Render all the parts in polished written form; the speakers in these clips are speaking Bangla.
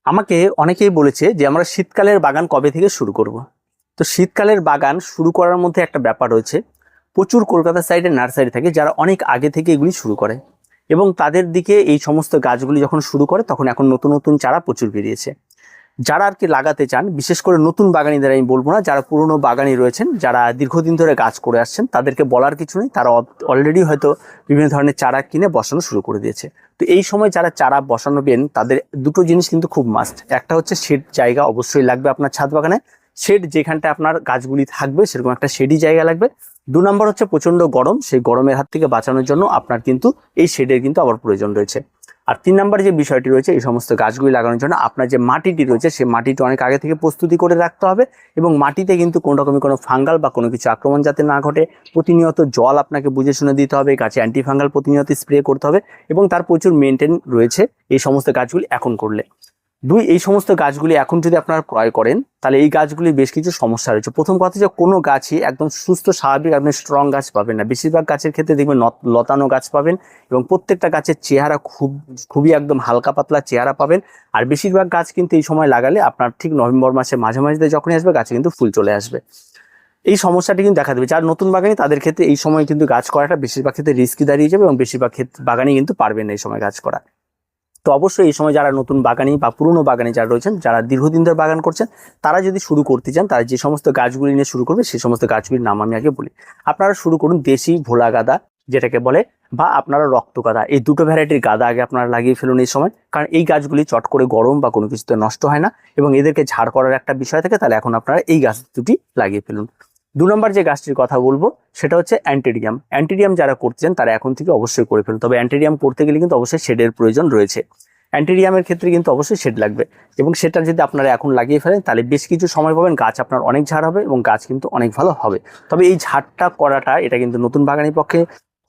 আমাকে অনেকেই বলেছে যে আমরা শীতকালের বাগান কবে থেকে শুরু করব। তো শীতকালের বাগান শুরু করার মধ্যে একটা ব্যাপার রয়েছে। প্রচুর কলকাতা সাইডে নার্সারি থাকে যারা অনেক আগে থেকে এগুলি শুরু করে, এবং তাদের দিকে এই সমস্ত গাছগুলি যখন শুরু করে তখন এখন নতুন নতুন চারা প্রচুর বেরিয়েছে। যারা আর কি লাগাতে চান, বিশেষ করে নতুন বাগানীদের আমি বলবো না, যারা পুরনো বাগানি রয়েছেন, যারা দীর্ঘদিন ধরে গাছ করে আসছেন, তাদেরকে বলার কিছু নেই। তারা অলরেডি হয়তো বিভিন্ন ধরনের চারা কিনে বসানো শুরু করে দিয়েছে। তো এই সময় যারা চারা বসানোবেন তাদের দুটো জিনিস কিন্তু খুব মাস্ট। একটা হচ্ছে শেড জায়গা অবশ্যই লাগবে আপনার ছাদ বাগানে। শেড যেখানটা আপনার গাছগুলি থাকবে সেরকম একটা শেডি জায়গা লাগবে। 2 নম্বর হচ্ছে প্রচন্ড গরম, সেই গরমের হাত থেকে বাঁচানোর জন্য আপনার কিন্তু এই শেডের কিন্তু আবার প্রয়োজন রয়েছে। আর 3 নম্বর যে বিষয়টি রয়েছে, এই সমস্ত গাছগুলি লাগানোর জন্য আপনার যে মাটিটি রয়েছে সেই মাটিটি অনেক আগে থেকে প্রস্তুতি করে রাখতে হবে, এবং মাটিতে কিন্তু কোনো রকমের কোনো ফাঙ্গাল বা কোনো কিছু আক্রমণ যাতে না ঘটে। প্রতিনিয়ত জল আপনাকে বুঝে শুনে দিতে হবে, গাছে অ্যান্টিফাঙ্গাল প্রতিনিয়ত স্প্রে করতে হবে, এবং তার প্রচুর মেনটেন রয়েছে এই সমস্ত গাছগুলি এখন করলে। এই সমস্ত গাছগুলি এখন যদি আপনারা ক্রয় করেন তাহলে এই গাছগুলি বেশ কিছু সমস্যা রয়েছে। প্রথম কথা যে কোনো গাছই একদম সুস্থ স্বাভাবিক আপনি স্ট্রং গাছ পাবেন না। বেশিরভাগ গাছের ক্ষেত্রে দেখবেন লতানো গাছ পাবেন, এবং প্রত্যেকটা গাছের চেহারা খুবই একদম হালকা পাতলা চেহারা পাবেন। আর বেশিরভাগ গাছ কিন্তু এই সময় লাগালে আপনার ঠিক নভেম্বর মাসে মাঝামাঝিতে যখনই আসবে গাছে কিন্তু ফুল চলে আসবে। এই সমস্যাটি কিন্তু দেখা দেবে। যারা নতুন বাগানি তাদের ক্ষেত্রে এই সময় কিন্তু গাছ করাটা বেশিরভাগ ক্ষেত্রে রিস্কি দাঁড়িয়ে যাবে, এবং বেশিরভাগ ক্ষেত্রে বাগানি কিন্তু পারবেন না এই সময় গাছ করা। তো অবশ্যই এই সময় যারা নতুন বাগানি বা পুরনো বাগানি যারা রয়েছেন, যারা দীর্ঘদিন ধরে বাগান করছেন, তারা যদি শুরু করতে চান, তারা যে সমস্ত গাছগুলি নিয়ে শুরু করবে সেই সমস্ত গাছগুলির নাম আমি আগে বলি। আপনারা শুরু করুন দেশি ভোলা গাঁদা যেটাকে বলে, বা আপনারা রক্ত গাঁদা। এই দুটো ভ্যারাইটির গাঁদা আগে আপনারা লাগিয়ে ফেলুন এই সময়, কারণ এই গাছগুলি চট করে গরম বা কোনো কিছুতে নষ্ট হয় না, এবং এদেরকে ঝাড় করার একটা বিষয় থাকে। তাহলে এখন আপনারা এই গাছ দুটি লাগিয়ে ফেলুন। 2 নম্বর যে গাছটির কথা বলবো সেটা হচ্ছে অ্যান্টেরিয়াম। অ্যান্টেরিয়াম যারা করছেন তারা এখন থেকে অবশ্যই করে ফেলুন। তবে অ্যান্টেরিয়াম করতে গেলে কিন্তু অবশ্যই শেডের প্রয়োজন রয়েছে। অ্যান্টেরিয়ামের ক্ষেত্রে কিন্তু অবশ্যই শেড লাগবে, এবং সেটা যদি আপনারা এখন লাগিয়ে ফেলেন তাহলে বেশ কিছু সময় পাবেন, গাছ আপনার অনেক ঝাড় হবে এবং গাছ কিন্তু অনেক ভালো হবে। তবে এই ঝাড়টা করাটা এটা কিন্তু নতুন বাগানের পক্ষে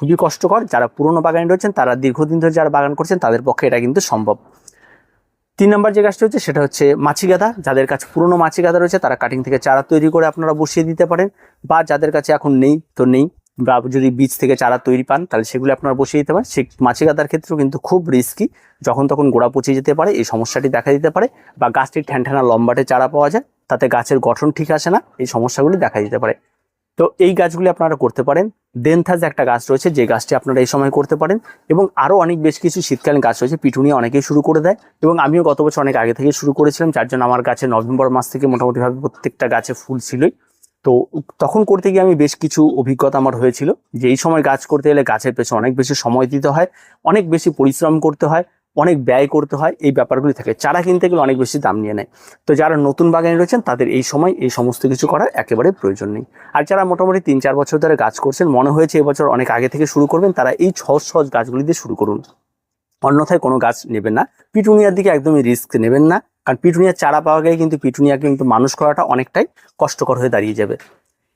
খুবই কষ্টকর। যারা পুরনো বাগানে রয়েছেন, তারা দীর্ঘদিন ধরে যারা বাগান করছেন, তাদের পক্ষে এটা কিন্তু সম্ভব। 3 নম্বর যে গাছটা হচ্ছে সেটা হচ্ছে মাছি গাঁদা। যাদের কাছে পুরনো মাছি গাঁদা রয়েছে তারা কাটিং থেকে চারা তৈরি করে আপনারা বসিয়ে দিতে পারেন, বা যাদের কাছে এখন নেই তো নেই, বা যদি বীজ থেকে চারা তৈরি পান তাহলে সেগুলো আপনারা বসিয়ে দিতে পারেন। সেই মাছি গাঁদার ক্ষেত্রেও কিন্তু খুব রিস্কি, যখন তখন গোড়া পচে যেতে পারে, এই সমস্যাটি দেখা দিতে পারে, বা গাছটির ঠ্যানঠ্যানা লম্বাটে চারা পাওয়া যায়, তাতে গাছের গঠন ঠিক আসে না, এই সমস্যাগুলি দেখা দিতে পারে। তো এই গাছগুলি আপনারা করতে পারেন। ডেনথাস একটা গাছ রয়েছে যে গাছটি আপনারা এই সময় করতে পারেন, এবং আরও অনেক বেশ কিছু শীতকালীন গাছ রয়েছে। পিটুনিয়া অনেকেই শুরু করে দেয়, এবং আমিও গত বছর অনেক আগে থেকে শুরু করেছিলাম, যার জন্য আমার গাছে নভেম্বর মাস থেকে মোটামুটিভাবে প্রত্যেকটা গাছে ফুল ছিলই। তো তখন করতে গিয়ে আমি বেশ কিছু অভিজ্ঞতা আমার হয়েছিল যে এই সময় গাছ করতে গেলে গাছের পেছনে অনেক বেশি সময় দিতে হয়, অনেক বেশি পরিশ্রম করতে হয়, অনেক ব্যয় করতে হয়, এই ব্যাপারগুলি থাকে। চারা কিনতে গেলে অনেক বেশি দাম নিয়ে নেয়। তো যারা নতুন বাগানে রয়েছেন তাদের এই সময় এই সমস্ত কিছু করার একেবারে প্রয়োজন নেই। আর যারা মোটামুটি 3-4 বছর ধরে গাছ করছেন, মনে হয়েছে এবছর অনেক আগে থেকে শুরু করবেন, তারা এই সহজ সহজ গাছগুলি দিয়ে শুরু করুন। অন্যথায় কোনো গাছ নেবেন না। পিটুনিয়ার দিকে একদমই রিস্ক নেবেন না, কারণ পিটুনিয়ার চারা পাওয়া গেলে কিন্তু পিটুনিয়াকে কিন্তু মানুষ করাটা অনেকটাই কষ্টকর হয়ে দাঁড়িয়ে যাবে।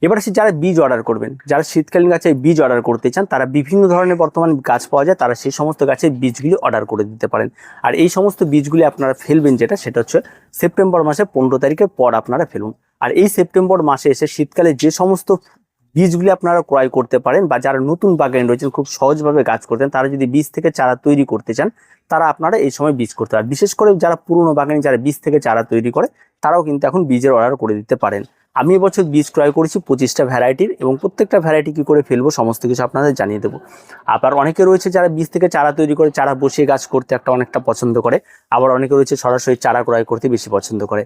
এবার আসি যারা বীজ অর্ডার করবেন, যারা শীতকালীন গাছে বীজ অর্ডার করতে চান, তারা বিভিন্ন ধরনের বর্তমান গাছ পাওয়া যায়, তারা সেই সমস্ত গাছের বীজগুলি অর্ডার করে দিতে পারেন। আর এই সমস্ত বীজগুলি আপনারা ফেলবেন সেটা হচ্ছে সেপ্টেম্বর মাসে 15 তারিখের পর আপনারা ফেলুন। আর এই সেপ্টেম্বর মাসে এসে শীতকালে যে সমস্ত বীজগুলি আপনারা ক্রয় করতে পারেন, বা যারা নতুন বাগানে রয়েছেন খুব সহজভাবে গাছ করতেন, তারা যদি বীজ থেকে চারা তৈরি করতে চান, তারা আপনারা এই সময় বীজ করতে পারেন। বিশেষ করে যারা পুরনো বাগানে যারা বীজ থেকে চারা তৈরি করে, তারাও কিন্তু এখন বীজের অর্ডার করে দিতে পারেন। আমি এবছর বীজ ক্রয় করেছি 25টা ভ্যারাইটির, এবং প্রত্যেকটা ভ্যারাইটি কী করে ফেলবো সমস্ত কিছু আপনাদের জানিয়ে দেবো। আবার অনেকে রয়েছে যারা বীজ থেকে চারা তৈরি করে চারা বসিয়ে গাছ করতে অনেকটা পছন্দ করে, আবার অনেকে রয়েছে সরাসরি চারা ক্রয় করতে বেশি পছন্দ করে।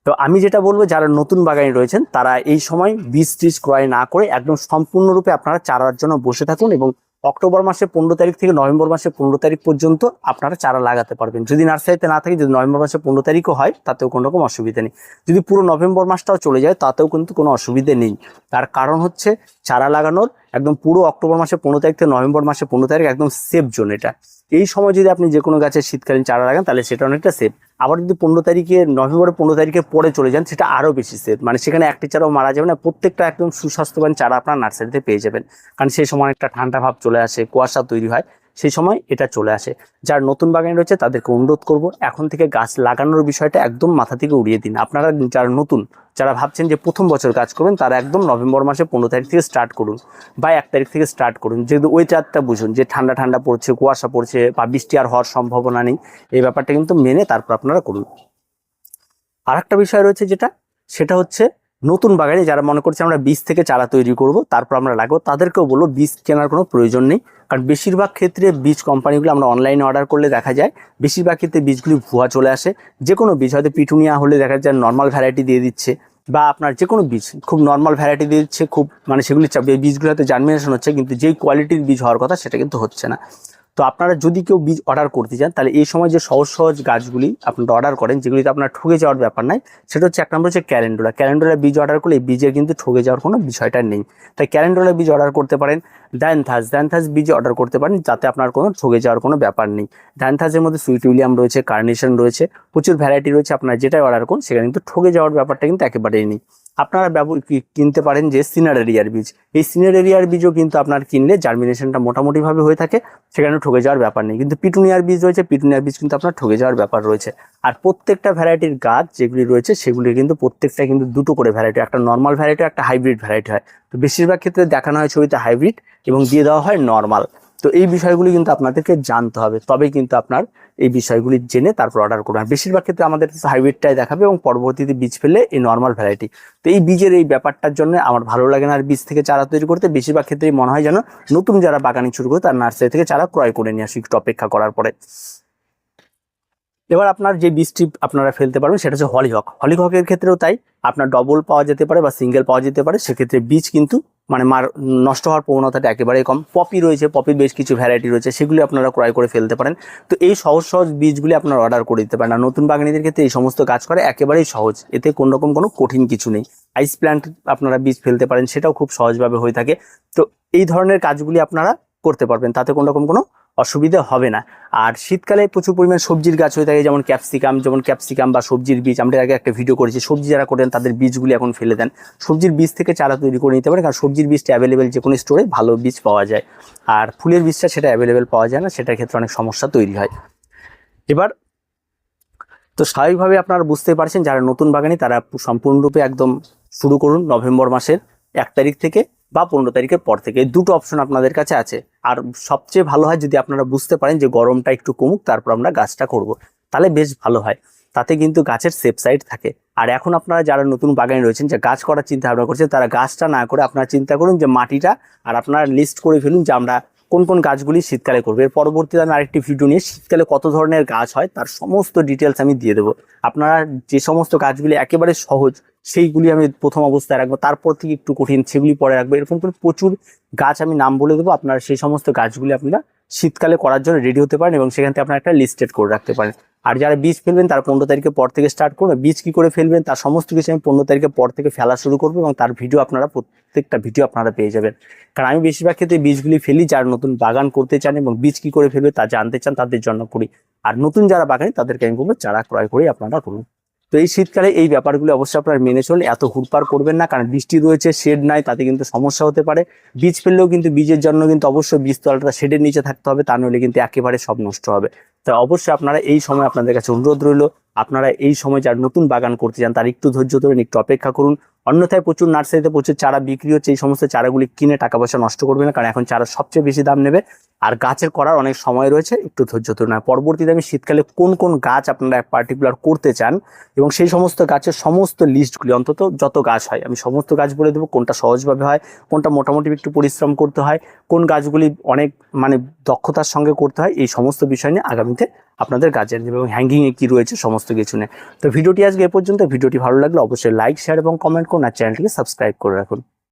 তো আমি যেটা বলবো, যারা নতুন বাগানে রয়েছেন তারা এই সময় বীজ টিজ ক্রয় না করে একদম সম্পূর্ণরূপে আপনারা চারার জন্য বসে থাকুন, এবং অক্টোবর মাসে 15 তারিখ থেকে নভেম্বর মাসে 15 তারিখ পর্যন্ত আপনারা চারা লাগাতে পারবেন। যদি নার্সারিতে না থাকে, যদি নভেম্বর মাসে 15 তারিখও হয়, তাতেও কোনো রকম অসুবিধা নেই। যদি পুরো নভেম্বর মাসটাও চলে যায় তাতেও কিন্তু কোনো অসুবিধে নেই। তার কারণ হচ্ছে চারা লাগানোর একদম পুরো অক্টোবর মাসে 15 তারিখ থেকে নভেম্বর মাসে 15 তারিখ একদম সেফ জোন এটা। এই সময় যদি আপনি যে কোনো গাছের শীতকালীন চারা লাগান তাহলে সেটা অনেকটা সেফ। আবার যদি 15 তারিখে নভেম্বরের 15 তারিখের পরে চলে যান, সেটা আরও বেশি সেফ। মানে সেখানে একটি চারাও মারা যাবে না, প্রত্যেকটা একদম সুস্বাস্থ্যবান চারা আপনার নার্সারিতে পেয়ে যাবেন। কারণ সেই সময় একটা ঠান্ডা ভাব চলে আসে, কুয়াশা তৈরি হয়, সেই সময় এটা চলে আসে। যারা নতুন বাগানে রয়েছে তাদেরকে অনুরোধ করব, এখন থেকে গাছ লাগানোর বিষয়টা একদম মাথা থেকে উড়িয়ে দিন। আপনারা যারা নতুন, যারা ভাবছেন যে প্রথম বছর কাজ করবেন, তারা একদম নভেম্বর মাসে 15 তারিখ থেকে স্টার্ট করুন, বা 1 তারিখ থেকে স্টার্ট করুন। যেহেতু ওয়েদারটা বুঝুন যে ঠান্ডা ঠান্ডা পড়ছে, কুয়াশা পড়ছে, বা বৃষ্টি আর হওয়ার সম্ভাবনা নেই, এই ব্যাপারটা কিন্তু মেনে তারপর আপনারা করুন। আর একটা বিষয় রয়েছে সেটা হচ্ছে নতুন বাগানে যারা মনে করছে আমরা বীজ থেকে চারা তৈরি করব তারপর আমরা লাগাবো, তাদেরকেও বলবো বীজ কেনার কোনো প্রয়োজন নেই। কারণ বেশিরভাগ ক্ষেত্রে বীজ কোম্পানিগুলো আমরা অনলাইনে অর্ডার করলে দেখা যায় বেশিরভাগ ক্ষেত্রে বীজগুলি ভুয়া চলে আসে। যে কোনো বীজ, হয়তো পিটুনিয়া হলে দেখা যায় নর্মাল ভ্যারাইটি দিয়ে দিচ্ছে, বা আপনার যে কোনো বীজ খুব নর্মাল ভ্যারাইটি দিয়ে দিচ্ছে, খুব মানে সেগুলি বীজগুলো হয়তো জার্মিনেশন হচ্ছে কিন্তু যেই কোয়ালিটির বীজ হওয়ার কথা সেটা কিন্তু হচ্ছে না। তো আপনারা যদি কেউ বীজ অর্ডার করতে চান তাহলে এই সময় যে সহজ সহজ গাছগুলি আপনারা অর্ডার করেন, যেগুলিতে আপনার ঠকে যাওয়ার ব্যাপার নাই, সেটা হচ্ছে এক নম্বর হচ্ছে ক্যালেন্ডুলা বীজ অর্ডার করলে এই বীজের কিন্তু ঠকে যাওয়ার কোনো বিষয়টা নেই। তাই ক্যালেন্ডুলা বীজ অর্ডার করতে পারেন। ডায়ান্থাস বীজ অর্ডার করতে পারেন, যাতে আপনার কোনো ঠকে যাওয়ার কোনো ব্যাপার নেই। ডায়ান্থাসের মধ্যে সুইট উইলিয়াম রয়েছে, কার্নেশন রয়েছে, প্রচুর ভ্যারাইটি রয়েছে। আপনার যেটাই অর্ডার করুন সেখানে কিন্তু ঠকে যাওয়ার ব্যাপারটা কিন্তু একেবারেই নেই। আপনারা কিনতে পারেন যে সিনারেরিয়ার বীজ, এই সিনারেরিয়ার বীজও কিন্তু আপনার কিনলে জার্মিনেশনটা মোটামুটিভাবে হয়ে থাকে, সেখানে ঠকে যাওয়ার ব্যাপার নেই। কিন্তু পিটুনিয়ার বীজ রয়েছে, পিটুনিয়ার বীজ কিন্তু আপনার ঠকে যাওয়ার ব্যাপার রয়েছে। আর প্রত্যেকটা ভ্যারাইটির গাছ যেগুলি রয়েছে সেগুলি কিন্তু প্রত্যেকটা কিন্তু দুটো করে ভ্যারাইটি, একটা নর্মাল ভ্যারাইটি, একটা হাইব্রিড ভ্যারাইটি হয়। তো বেশিরভাগ ক্ষেত্রে দেখানো হয় ছবিতে হাইব্রিড এবং দিয়ে দেওয়া হয় নর্মাল। তো এই বিষয়গুলি কিন্তু আপনাদেরকে জানতে হবে, তবেই কিন্তু আপনার এই বিষয়গুলি জেনে তারপর অর্ডার করবেন। বেশিরভাগ ক্ষেত্রে আমাদের হাইব্রিডটাই দেখাবে এবং পরবর্তীতে বীজ ফেললে এই নর্মাল ভ্যারাইটি। তো এই বীজের এই ব্যাপারটার জন্য আমার ভালো লাগে না আর বীজ থেকে চারা তৈরি করতে। বেশিরভাগ ক্ষেত্রেই মনে হয় যেন নতুন যারা বাগানি শুরু করে তার নার্সারি থেকে চারা ক্রয় করে নিয়ে আসি একটু অপেক্ষা করার পরে। এবার আপনার যে বীজটি আপনারা ফেলতে পারবেন সেটা হচ্ছে হলিহকের ক্ষেত্রেও তাই, আপনার ডবল পাওয়া যেতে পারে বা সিঙ্গেল পাওয়া যেতে পারে। সেক্ষেত্রে বীজ কিন্তু মানে নষ্ট হওয়ার প্রবণতাটা একেবারেই কম। পপি রয়েছে, পপির বেশ কিছু ভ্যারাইটি রয়েছে, সেগুলি আপনারা ক্রয় করে ফেলতে পারেন। তো এই সহজ সহজ বীজগুলি আপনারা অর্ডার করে দিতে পারেন। আর নতুন বাগানীদের ক্ষেত্রে এই সমস্ত কাজ করে একেবারেই সহজ, এতে কোনো রকম কোনো কঠিন কিছু নেই। আইস প্ল্যান্ট আপনারা বীজ ফেলতে পারেন, সেটাও খুব সহজভাবে হয়ে থাকে। তো এই ধরনের কাজগুলি আপনারা করতে পারবেন, তাতে কোনো রকম কোনো অসুবিধা হবে না। আর শীতকালে প্রচুর পরিমাণ সবজির গাছ হয়ে থাকে, যেমন ক্যাপসিকাম বা সবজির বীজ। আমরা আগে একটা ভিডিও করেছি, সবজি যারা করেন তাদের বীজগুলি এখন ফেলে দেন, সবজির বীজ থেকে চারা তৈরি করে নিতে পারে। কারণ সবজির বীজটা অ্যাভেলেবেল যে কোনো স্টোরে ভালো বীজ পাওয়া যায়, আর ফুলের বীজটা সেটা অ্যাভেলেবেল পাওয়া যায় না, সেটার ক্ষেত্রে অনেক সমস্যা তৈরি হয়। এবার তো স্বাভাবিকভাবে আপনারা বুঝতে পারছেন যারা নতুন বাগানি তারা সম্পূর্ণরূপে একদম শুরু করুন নভেম্বর মাসের 1 তারিখ থেকে বা 15 তারিখের পর থেকে। এই দুটো অপশন আপনাদের কাছে আছে। আর সবচেয়ে ভালো হয় যদি আপনারা বুঝতে পারেন যে গরমটা একটু কমুক তারপর আমরা গাছটা করব, তাহলে বেশ ভালো হয়। তাতে কিন্তু গাছের সেফ সাইড থাকে। আর এখন আপনারা যারা নতুন বাগানে রয়েছেন, যে গাছ করার চিন্তা ভাবনা করছেন, তারা গাছটা না করে আপনারা চিন্তা করুন যে মাটিটা, আর আপনারা লিস্ট করে ফেলুন যে আমরা কোন কোন গাছগুলি শীতকালে করবো। এর পরবর্তীতে আমি আরেকটি ভিডিও নিয়ে শীতকালে কত ধরনের গাছ হয় তার সমস্ত ডিটেলস আমি দিয়ে দেবো। আপনারা যে সমস্ত গাছগুলি একেবারে সহজ সেইগুলি আমি প্রথম অবস্থায় রাখবো, তারপর থেকে একটু কঠিন সেগুলি পরে রাখবো। এরকম করে প্রচুর গাছ আমি নাম বলে দেবো, আপনারা সেই সমস্ত গাছগুলি আপনারা শীতকালে করার জন্য রেডি হতে পারেন এবং সেখান থেকে আপনারা একটা লিস্টেড করে রাখতে পারেন। আর যারা বীজ ফেলবেন তারা 15 তারিখের পর থেকে স্টার্ট করবে। বীজ কি করে ফেলবেন তার সমস্ত কিছু আমি 15 তারিখের পর থেকে ফেলা শুরু করবো এবং তার ভিডিও আপনারা প্রত্যেকটা ভিডিও আপনারা পেয়ে যাবেন। কারণ আমি বেশিরভাগ ক্ষেত্রে বীজগুলি ফেলি যারা নতুন বাগান করতে চান এবং বীজ কি করে ফেলবে তা জানতে চান তাদের জন্য করি। আর নতুন যারা বাগানি তাদেরকে আমি বলবো চারা ক্রয় করে আপনারা করুন। তো এই শীতকালে এই ব্যাপারগুলো অবশ্যই আপনারা মেনে চলুন, এত হুড়পাড় করবেন না। কারণ বৃষ্টি রয়েছে, শেড নাই, তাতে কিন্তু সমস্যা হতে পারে। বীজ ফেললেও কিন্তু বীজের জন্য কিন্তু অবশ্যই বীজতলাটা শেডের নিচে থাকতে হবে, তা নইলে কিন্তু একেবারে সব নষ্ট হবে। তাই অবশ্যই আপনারা এই সময় আপনাদের কাছে অনুরোধ রইল, আপনারা এই সময় যারা নতুন বাগান করতে চান তার একটু ধৈর্য ধরুন, একটু অপেক্ষা করুন। অন্যথায় প্রচুর নার্সারিতে প্রচুর চারা বিক্রি হচ্ছে, এই সমস্ত চারাগুলি কিনে টাকা পয়সা নষ্ট করবে না, কারণ এখন চারা সবচেয়ে বেশি দাম নেবে। আর গাছের করার অনেক সময় রয়েছে, একটু ধৈর্য ধরুন। আর পরবর্তীতে আমি শীতকালে কোন কোন গাছ আপনারা পার্টিকুলার করতে চান এবং সেই সমস্ত গাছের সমস্ত লিস্টগুলি, অন্তত যত গাছ হয় আমি সমস্ত গাছ বলে দেবো, কোনটা সহজভাবে হয়, কোনটা মোটামুটি একটু পরিশ্রম করতে হয়, কোন গাছগুলি অনেক মানে দক্ষতার সঙ্গে করতে হয়, এই সমস্ত বিষয় নিয়ে আগামীতে আপনাদের গাছের এবং হ্যাঙ্গিংয়ে কী রয়েছে সমস্ত কিছু নিয়ে। তো ভিডিওটি আজকে এ পর্যন্ত। ভিডিওটি ভালো লাগলে অবশ্যই লাইক, শেয়ার এবং কমেন্ট করুন আর চ্যানেলটিকে সাবস্ক্রাইব করে রাখুন।